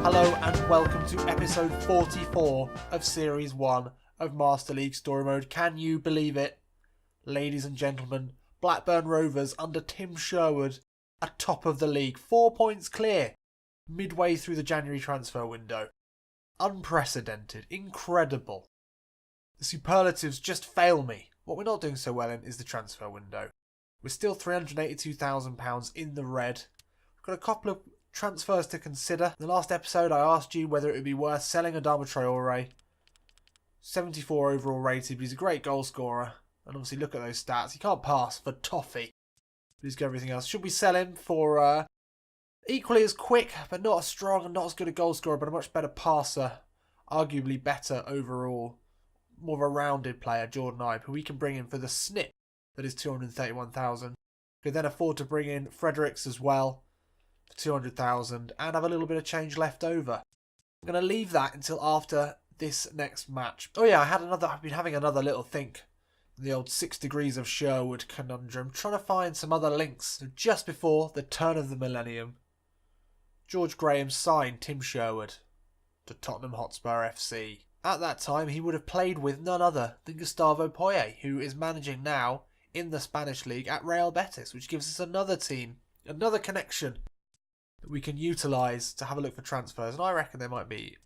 Hello and welcome to episode 44 of Series 1 of Master League Story Mode. Can you believe it? Ladies and gentlemen, Blackburn Rovers under Tim Sherwood are top of the league. 4 points clear midway through the January transfer window. Unprecedented. Incredible. The superlatives just fail me. What we're not doing so well in is the transfer window. We're still £382,000 in the red. We've got a couple of transfers to consider. In the last episode I asked you whether it would be worth selling Adama Traore. 74 overall rated, but he's a great goal scorer. And obviously look at those stats. He can't pass for toffee. But he's got everything else. Should we sell him for equally as quick, but not as strong and not as good a goal scorer, but a much better passer. Arguably better overall. More of a rounded player, Jordan Ibe, who we can bring in for the snip that is 231,000. Could then afford to bring in Fredericks as well. 200,000 and have a little bit of change left over. I'm going to leave that until after this next match. Oh yeah, I've been having another little think. The old 6 degrees of Sherwood conundrum. Trying to find some other links. So just before the turn of the millennium, George Graham signed Tim Sherwood to Tottenham Hotspur FC. At that time, he would have played with none other than Gustavo Poyet, who is managing now in the Spanish League at Real Betis, which gives us another team, another connection that we can utilise to have a look for transfers. And I reckon there might be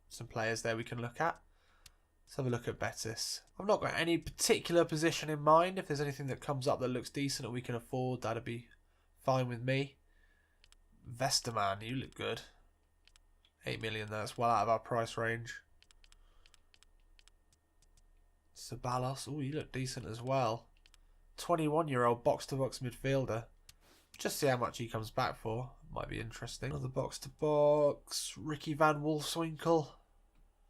some players there we can look at. Let's have a look at Betis. I've not got any particular position in mind. If there's anything that comes up that looks decent and we can afford, that'd be fine with me. Vesterman, you look good. 8 million, that's well out of our price range. Ceballos, oh, you look decent as well. 21-year-old box-to-box midfielder. Just see how much he comes back for. Might be interesting. Another box-to-box. Ricky Van Wolfswinkel.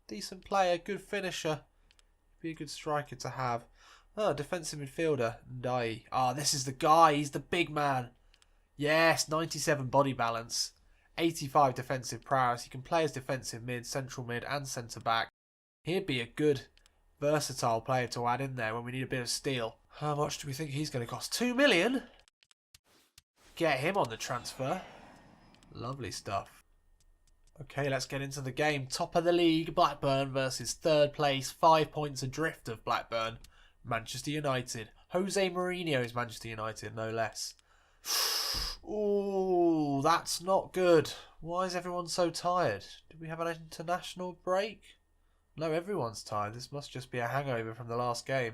Decent player, good finisher. Be a good striker to have. Oh, defensive midfielder. Ndai. Ah, this is the guy. He's the big man. Yes, 97 body balance. 85 defensive prowess. He can play as defensive mid, central mid and centre back. He'd be a good, versatile player to add in there when we need a bit of steel. How much do we think he's going to cost? 2 million? Get him on the transfer. Lovely stuff. Okay, let's get into the game. Top of the league, Blackburn versus third place, 5 points adrift of Blackburn, Manchester United. Jose Mourinho's Manchester United, no less. Ooh, that's not good. Why is everyone so tired? Did we have an international break? No, everyone's tired. This must just be a hangover from the last game.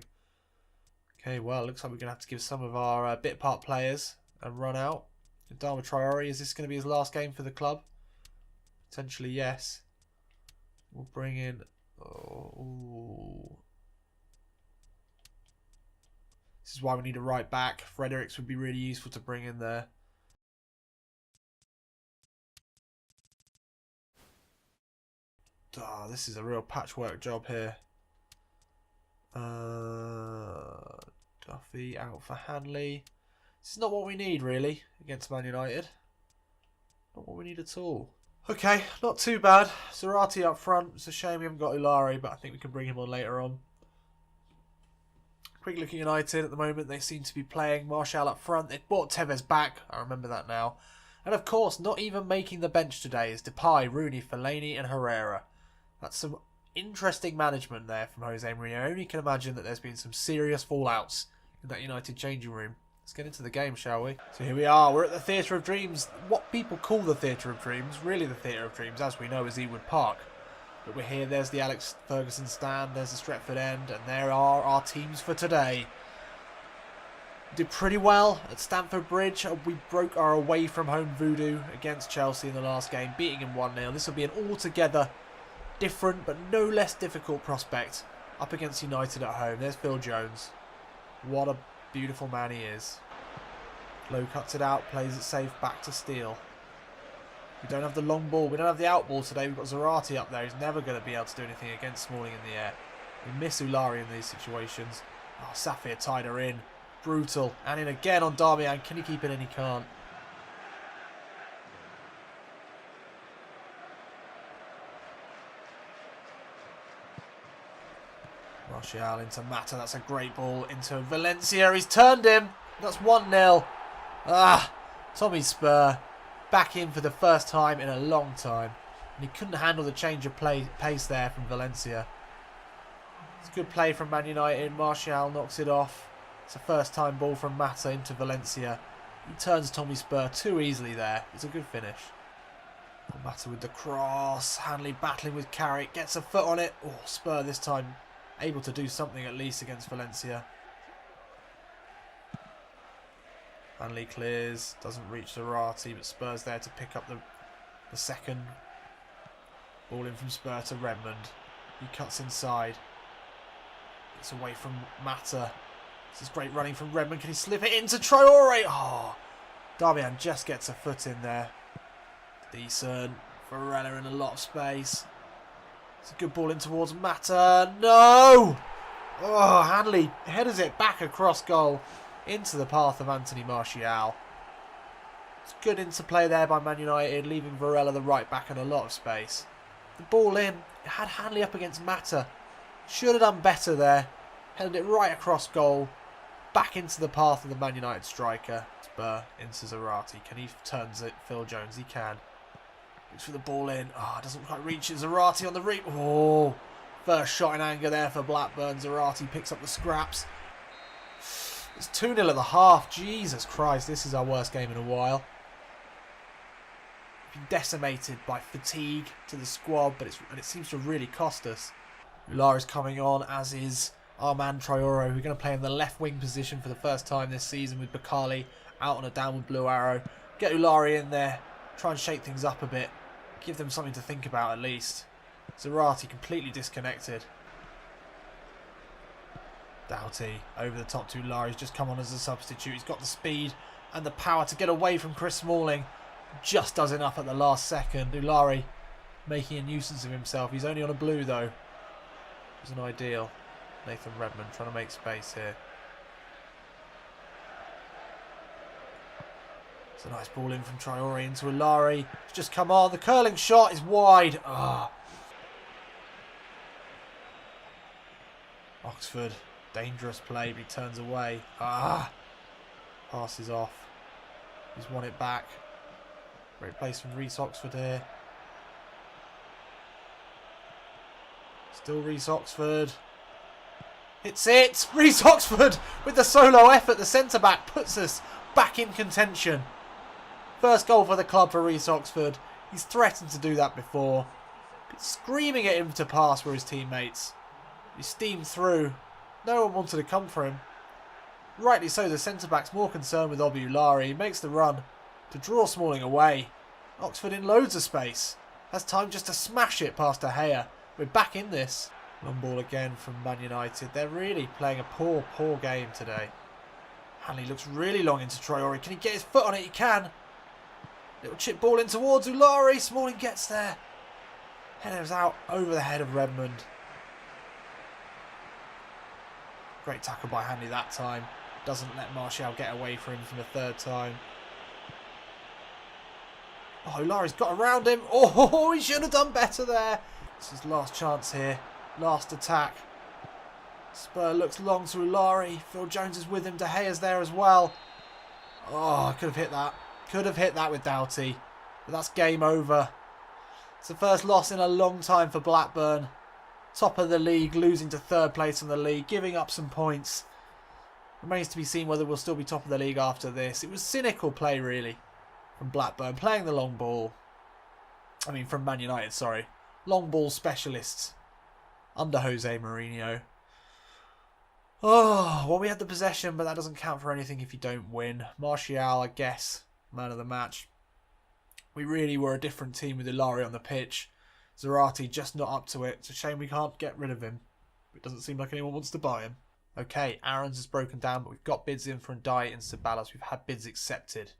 Okay, well, looks like we're going to have to give some of our bit part players a run out. Adama Traore, is this going to be his last game for the club? Potentially, yes. We'll bring in... Oh. This is why we need a right back. Fredericks would be really useful to bring in there. Oh, this is a real patchwork job here. Duffy out for Hanley. This is not what we need, really, against Man United. Not what we need at all. Okay, not too bad. Zarate up front. It's a shame we haven't got Ulari, but I think we can bring him on later on. Quick look at United at the moment. They seem to be playing Martial up front. They brought Tevez back. I remember that now. And of course, not even making the bench today is Depay, Rooney, Fellaini and Herrera. That's some interesting management there from Jose Mourinho. I only can imagine that there's been some serious fallouts in that United changing room. Let's get into the game, shall we? So here we are. We're at the Theatre of Dreams. What people call the Theatre of Dreams, really the Theatre of Dreams, as we know, is Ewood Park. But we're here. There's the Alex Ferguson stand. There's the Stretford end. And there are our teams for today. Did pretty well at Stamford Bridge. We broke our away from home voodoo against Chelsea in the last game, beating him 1-0. This will be an altogether different but no less difficult prospect up against United at home. There's Phil Jones. What a beautiful man he is. Low cuts it out, plays it safe, back to Steele. We don't have the long ball, we don't have the out ball today. We've got Zarate up there. He's never going to be able to do anything against Smalling in the air. We miss Ulari in these situations. Oh, Safir tied her in. Brutal. And in again on Darmian. Can he keep it in? He can't. Martial into Mata. That's a great ball into Valencia. He's turned him. That's 1-0. Ah, Tommy Spur back in for the first time in a long time. And he couldn't handle the change of pace there from Valencia. It's a good play from Man United. Martial knocks it off. It's a first-time ball from Mata into Valencia. He turns Tommy Spur too easily there. It's a good finish. Mata with the cross. Hanley battling with Carrick. Gets a foot on it. Oh, Spur this time able to do something at least against Valencia. Hanley clears. Doesn't reach Zarate, but Spur's there to pick up the second. Ball in from Spur to Redmond. He cuts inside. Gets away from Mata. This is great running from Redmond. Can he slip it into Traore? Oh, Darmian just gets a foot in there. Decent. Varela in a lot of space. It's a good ball in towards Mata. No! Oh, Hanley headers it back across goal into the path of Anthony Martial. It's good interplay there by Man United, leaving Varela the right back in a lot of space. The ball in. It had Hanley up against Mata. Should have done better there. Headed it right across goal. Back into the path of the Man United striker. Spur into Zarate. Can he turns it? Phil Jones, he can. Looks for the ball in. Oh, doesn't quite reach it. Zarate on the reap. Oh, first shot in anger there for Blackburn. Zarate picks up the scraps. It's 2-0 at the half. Jesus Christ, this is our worst game in a while. Been decimated by fatigue to the squad, but it seems to really cost us. Ular is coming on, as is our man Traore. We're going to play in the left wing position for the first time this season with Bakali out on a downward blue arrow. Get Ulari in there, try and shake things up a bit, give them something to think about at least. Zarate completely disconnected. Doughty over the top to Ulari. He's just come on as a substitute. He's got the speed and the power to get away from Chris Smalling. Just does enough at the last second. Ulari making a nuisance of himself. He's only on a blue though. It was an ideal. Nathan Redmond trying to make space here. It's a nice ball in from Traore into Ulari. It's just come on. The curling shot is wide. Ah. Oxford. Dangerous play, but he turns away. Ah. Passes off. He's won it back. Great place from Reece Oxford here. Still Reece Oxford. It's it! Reece Oxford with the solo effort. The centre-back puts us back in contention. First goal for the club for Reece Oxford. He's threatened to do that before. Screaming at him to pass were his teammates. He steamed through. No one wanted to come for him. Rightly so, the centre-back's more concerned with Obi Ulari. He makes the run to draw Smalling away. Oxford in loads of space. Has time just to smash it past De Gea. We're back in this. Long ball again from Man United. They're really playing a poor game today. Hanley looks really long into Traore. Can he get his foot on it? He can. Little chip ball in towards Ulari. Smalling gets there. Headers out over the head of Redmond. Great tackle by Hanley that time. Doesn't let Martial get away from him for the third time. Oh, Ulari's got around him. Oh, he should have done better there. This is last chance here. Last attack. Spur looks long to Ulari. Phil Jones is with him. De Gea's there as well. Oh, I could have hit that. Could have hit that with Doughty. But that's game over. It's the first loss in a long time for Blackburn. Top of the league, losing to third place in the league, giving up some points. Remains to be seen whether we'll still be top of the league after this. It was cynical play, really, from Blackburn. Playing the long ball. I mean, from Man United, sorry. Long ball specialists under Jose Mourinho. Oh, well, we had the possession, but that doesn't count for anything if you don't win. Martial, I guess, man of the match. We really were a different team with Ulari on the pitch. Zarate just not up to it. It's a shame we can't get rid of him. It doesn't seem like anyone wants to buy him. Okay, Aaron's has broken down, but we've got bids in for Ndiaye and Ceballos. We've had bids accepted.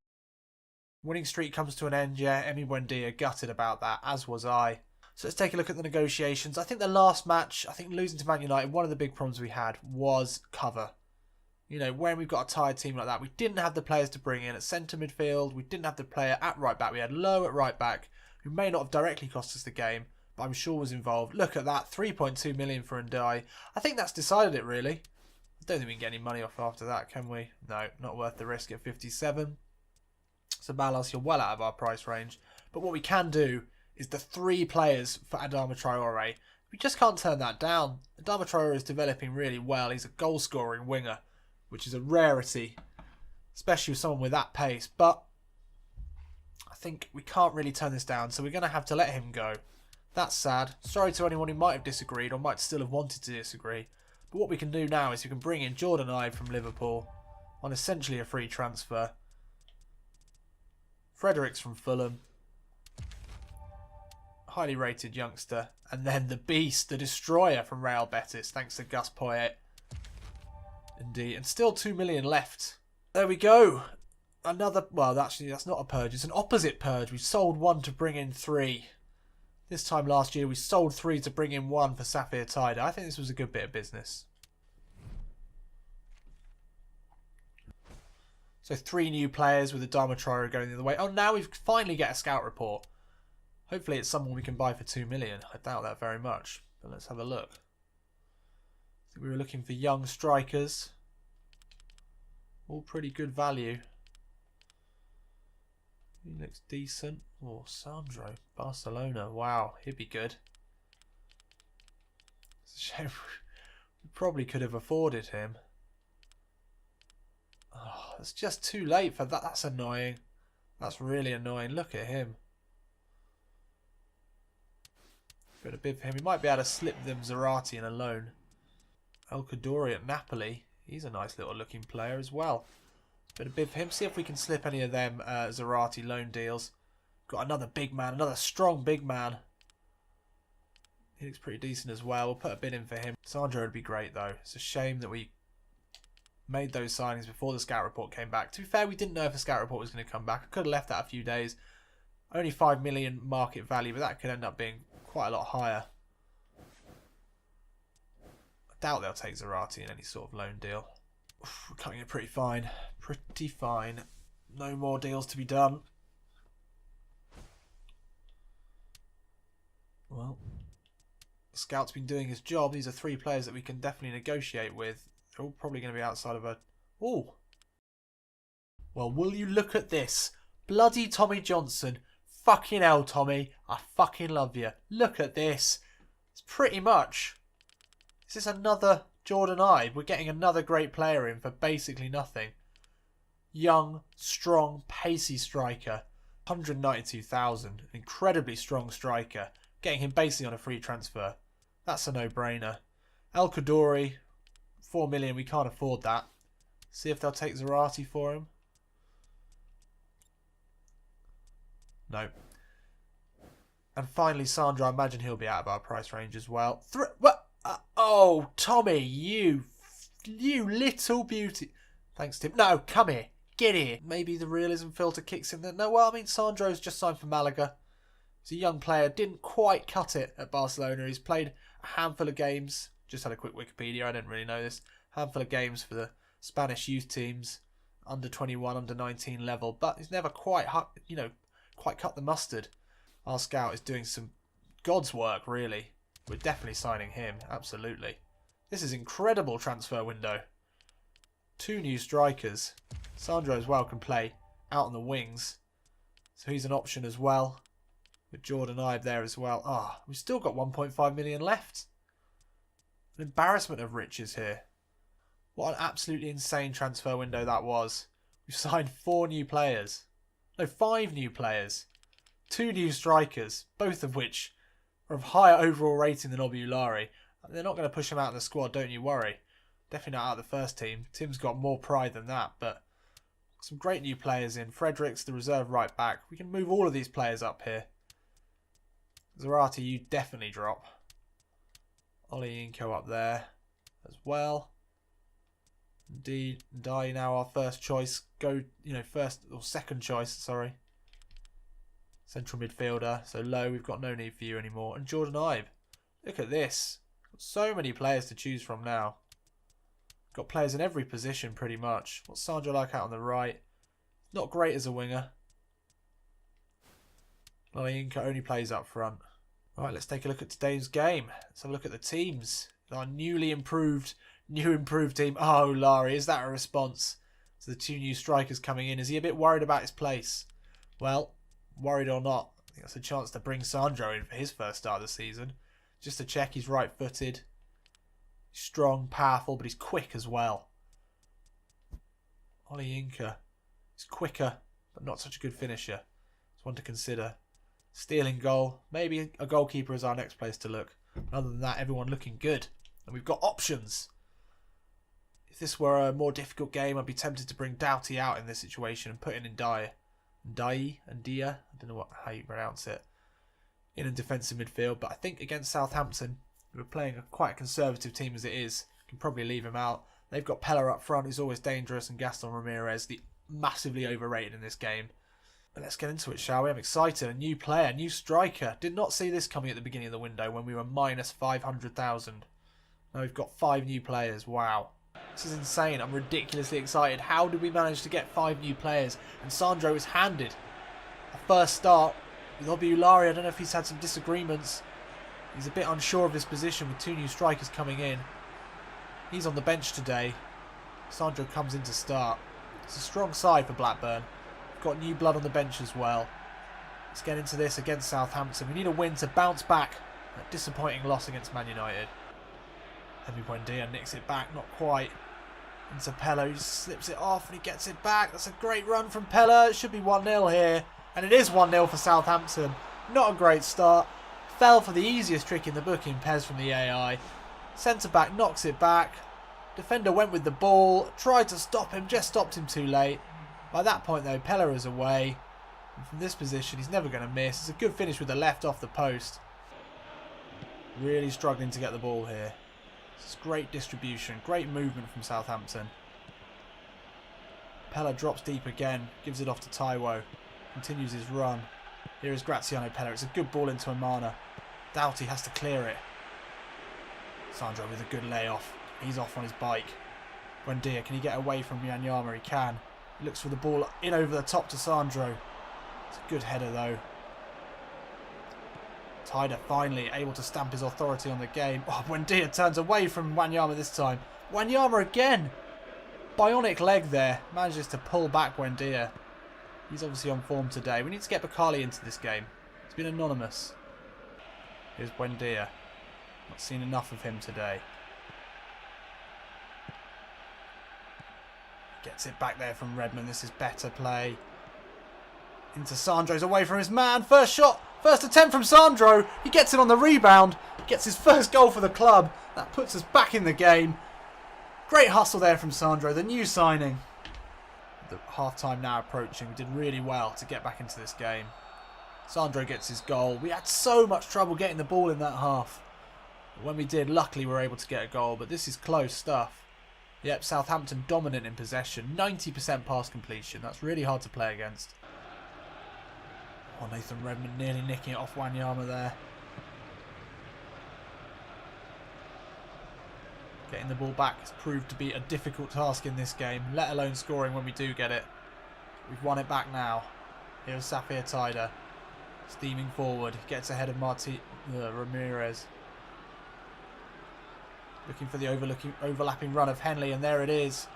Winning streak comes to an end, yeah. Emi Buendia gutted about that, as was I. So let's take a look at the negotiations. I think the last match, losing to Man United, one of the big problems we had was cover. You know, when we've got a tired team like that, we didn't have the players to bring in at centre midfield. We didn't have the player at right back. We had Lowe at right back, who may not have directly cost us the game, but I'm sure was involved. Look at that, 3.2 million for Ndiaye. I think that's decided it, really. I don't think we can get any money off after that, can we? No, not worth the risk at 57. Ceballos, you're well out of our price range. But what we can do is the 3 players for Adama Traore. We just can't turn that down. Adama Traore is developing really well. He's a goal-scoring winger, which is a rarity, especially with someone with that pace. But I think we can't really turn this down, so we're going to have to let him go. That's sad. Sorry to anyone who might have disagreed or might still have wanted to disagree. But what we can do now is we can bring in Jordan Ibe from Liverpool on essentially a free transfer. Fredericks from Fulham. Highly rated youngster. And then the beast, the destroyer from Real Betis, thanks to Gus Poyet. Indeed. And still 2 million left. There we go. Another, well, actually, that's not a purge. It's an opposite purge. We sold 1 to bring in 3. This time last year, we sold 3 to bring in 1 for Safir Tida. I think this was a good bit of business. So 3 new players with Adama Traore going the other way. Oh, now we finally get a scout report. Hopefully it's someone we can buy for 2 million. I doubt that very much. But let's have a look. I think we were looking for young strikers. All pretty good value. He looks decent. Oh, Sandro. Barcelona. Wow, he'd be good. It's a shame. We probably could have afforded him. Oh, it's just too late for that. That's annoying. That's really annoying. Look at him. Bit of bid for him. He might be able to slip them Zarate in a loan. El Kadori at Napoli. He's a nice little looking player as well. Bit of bid for him. See if we can slip any of them Zarate loan deals. Got another big man. Another strong big man. He looks pretty decent as well. We'll put a bid in for him. Sandro would be great though. It's a shame that we made those signings before the scout report came back. To be fair, we didn't know if the scout report was going to come back. I could have left that a few days. Only 5 million market value, but that could end up being quite a lot higher. I doubt they'll take Zarate in any sort of loan deal. Oof, we're cutting it pretty fine. Pretty fine. No more deals to be done. Well, the scout's been doing his job. These are 3 players that we can definitely negotiate with. They're all probably going to be outside of a... Oh! Well, will you look at this? Bloody Tommy Johnson. Fucking hell, Tommy. I fucking love you. Look at this. It's pretty much... Is this another Jordan Ibe? We're getting another great player in for basically nothing. Young, strong, pacey striker. 192,000. Incredibly strong striker. Getting him basically on a free transfer. That's a no-brainer. El Kadori, 4 million. We can't afford that. See if they'll take Zarate for him. No. And finally, Sandro. I imagine he'll be out of our price range as well. What? Oh, Tommy, you little beauty. Thanks, Tim. No, come here. Get here. Maybe the realism filter kicks in there. No, well, I mean, Sandro's just signed for Malaga. He's a young player. Didn't quite cut it at Barcelona. He's played a handful of games. Just had a quick Wikipedia. I didn't really know this. Handful of games for the Spanish youth teams. Under 21, under 19 level. But he's never quite, quite cut the mustard. Our scout is doing some God's work, really. We're definitely signing him. Absolutely. This is incredible transfer window. 2 new strikers. Sandro as well can play out on the wings. So he's an option as well. With Jordan Ibe there as well. Ah, we've still got 1.5 million left. An embarrassment of riches here. What an absolutely insane transfer window that was. We've signed 4 new players. No, 5 new players. 2 new strikers. Both of which are of higher overall rating than Obiulari. They're not going to push him out of the squad, don't you worry. Definitely not out of the first team. Tim's got more pride than that, but some great new players in. Fredericks, the reserve right back. We can move all of these players up here. Zarate, you definitely drop. Ollie Inco up there as well. Indeed, Dai now our first choice. First or second choice, sorry. Central midfielder. So low, we've got no need for you anymore. And Jordan Ibe. Look at this. Got so many players to choose from now. Got players in every position pretty much. What's Sandro like out on the right? Not great as a winger. Inca only plays up front. Right, let's take a look at today's game. Let's have a look at the teams. Our new improved team. Oh, Larry, is that a response to the 2 new strikers coming in? Is he a bit worried about his place? Well, worried or not, think that's a chance to bring Sandro in for his first start of the season. Just to check, he's right-footed. Strong, powerful, but he's quick as well. Ollie Inca is quicker, but not such a good finisher. It's one to consider. Stealing goal. Maybe a goalkeeper is our next place to look. Other than that, everyone looking good. And we've got options. If this were a more difficult game, I'd be tempted to bring Doughty out in this situation and put in Dia. I don't know how you pronounce it. In a defensive midfield. But I think against Southampton, we're playing quite a conservative team as it is. Can probably leave him out. They've got Pella up front, who's always dangerous, and Gaston Ramirez, the massively overrated in this game. But let's get into it, shall we? I'm excited. A new player, new striker. Did not see this coming at the beginning of the window when we were minus 500,000. Now we've got 5 new players. Wow. This is insane. I'm ridiculously excited. How did we manage to get 5 new players? And Sandro is handed a first start with Obiulari. I don't know if he's had some disagreements. He's a bit unsure of his position with 2 new strikers coming in. He's on the bench today. Sandro comes in to start. It's a strong side for Blackburn. We've got new blood on the bench as well. Let's get into this against Southampton. We need a win to bounce back. A disappointing loss against Man United. Heavy Buendia nicks it back, not quite. Into Pella, who slips it off and he gets it back. That's a great run from Pella. It should be 1-0 here. And it is 1-0 for Southampton. Not a great start. Fell for the easiest trick in the book in PES from the AI. Centre-back knocks it back. Defender went with the ball. Tried to stop him, just stopped him too late. By that point though, Pella is away. And from this position, he's never going to miss. It's a good finish with the left off the post. Really struggling to get the ball here. It's great distribution, great movement from Southampton. Pella drops deep again, gives it off to Taiwo. Continues his run. Here is Graziano Pella. It's a good ball into Amana. Doughty has to clear it. Sandro with a good layoff. He's off on his bike. Buendia, can he get away from Wanyama? He can. He looks for the ball in over the top to Sandro. It's a good header though. Tyder finally able to stamp his authority on the game. Oh, Buendia turns away from Wanyama this time. Wanyama again. Bionic leg there. Manages to pull back Buendia. He's obviously on form today. We need to get Bakali into this game. He's been anonymous. Here's Buendia. Not seen enough of him today. Gets it back there from Redmond. This is better play. Into Sandro's away from his man. First shot. First attempt from Sandro. He gets it on the rebound. Gets his first goal for the club. That puts us back in the game. Great hustle there from Sandro, the new signing. The half-time now approaching. We did really well to get back into this game. Sandro gets his goal. We had so much trouble getting the ball in that half. But when we did, luckily we were able to get a goal. But this is close stuff. Yep, Southampton dominant in possession. 90% pass completion. That's really hard to play against. Oh, Nathan Redmond nearly nicking it off Wanyama there. Getting the ball back has proved to be a difficult task in this game, let alone scoring when we do get it. We've won it back now. Here's Safir Tyder. Steaming forward. Gets ahead of Ramirez. Looking for the overlapping run of Henley, and there it is.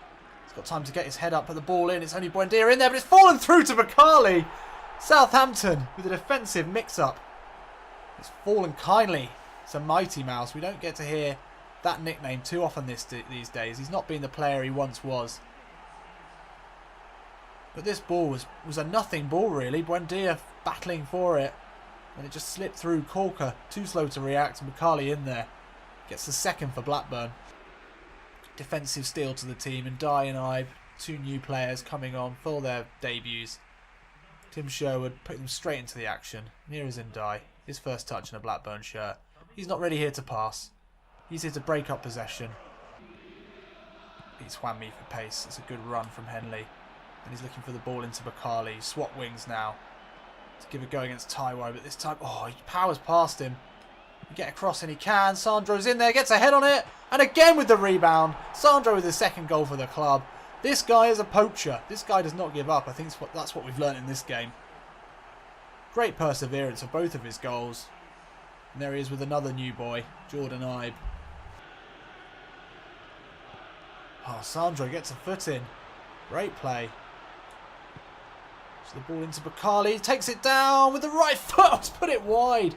He's got time to get his head up, put the ball in. It's only Buendia in there, but it's fallen through to Bakali. Southampton with a defensive mix-up. It's fallen kindly. It's a Mighty Mouse. We don't get to hear that nickname too often these days. He's not been the player he once was. But this ball was a nothing ball really. Buendia battling for it. And it just slipped through Corker. Too slow to react. And Bakali in there. Gets the second for Blackburn. Defensive steal to the team. And Dye and Ibe, 2 new players coming on for their debuts. Tim Sherwood putting them straight into the action. And here is Ndai. His first touch in a Blackburn shirt. He's not really here to pass. He's here to break up possession. Beats Whammy for pace. It's a good run from Henley. And he's looking for the ball into Bakali. Swap wings now. To give a go against Taiwo. But this time, oh, he powers past him. He get across and he can. Sandro's in there. Gets a head on it. And again with the rebound. Sandro with his second goal for the club. This guy is a poacher. This guy does not give up. I think that's what we've learned in this game. Great perseverance of both of his goals. And there he is with another new boy, Jordan Ibe. Oh, Sandro gets a foot in. Great play. So the ball into Bakali, takes it down with the right foot. Let's put it wide.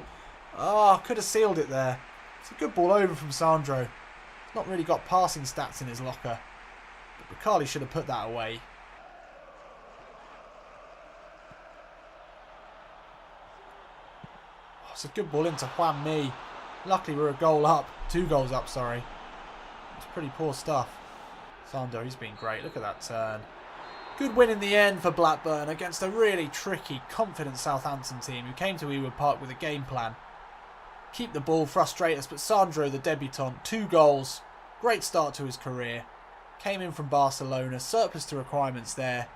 Oh, could have sealed it there. It's a good ball over from Sandro. He's not really got passing stats in his locker. But Bakali should have put that away. Oh, it's a good ball into Juan Mi. Luckily we're a goal up. 2 goals up, sorry. It's pretty poor stuff. Sandro, he's been great. Look at that turn. Good win in the end for Blackburn against a really tricky, confident Southampton team who came to Ewood Park with a game plan. Keep the ball, frustrate us, but Sandro, the debutant, 2 goals. Great start to his career. Came in from Barcelona, surplus to requirements there.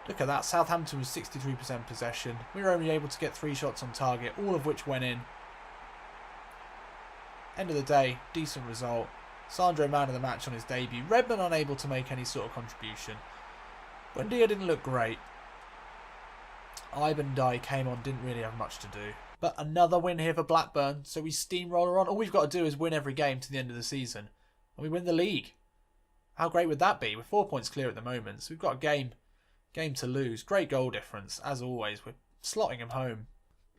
Look at that, Southampton was 63% possession. We were only able to get 3 shots on target, all of which went in. End of the day, decent result. Sandro man of the match on his debut. Redmond unable to make any sort of contribution. Buendia didn't look great. Ivan Dye came on, didn't really have much to do. But another win here for Blackburn, so we steamroller on. All we've got to do is win every game to the end of the season. And we win the league. How great would that be? We're 4 points clear at the moment, so we've got a game to lose. Great goal difference, as always. We're slotting them home.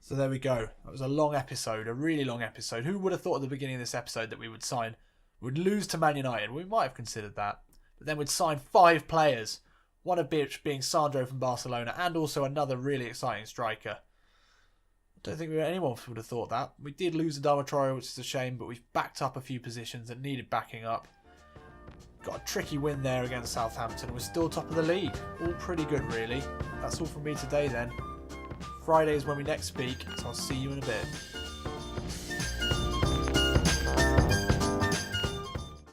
So there we go. That was a long episode, a really long episode. Who would have thought at the beginning of this episode that we would lose to Man United? We might have considered that. But then we'd sign 5 players. One of which being Sandro from Barcelona and also another really exciting striker. I don't think anyone would have thought that. We did lose Adama Traore, which is a shame, but we've backed up a few positions that needed backing up. Got a tricky win there against Southampton. We're still top of the league. All pretty good, really. That's all from me today then. Friday is when we next speak, so I'll see you in a bit.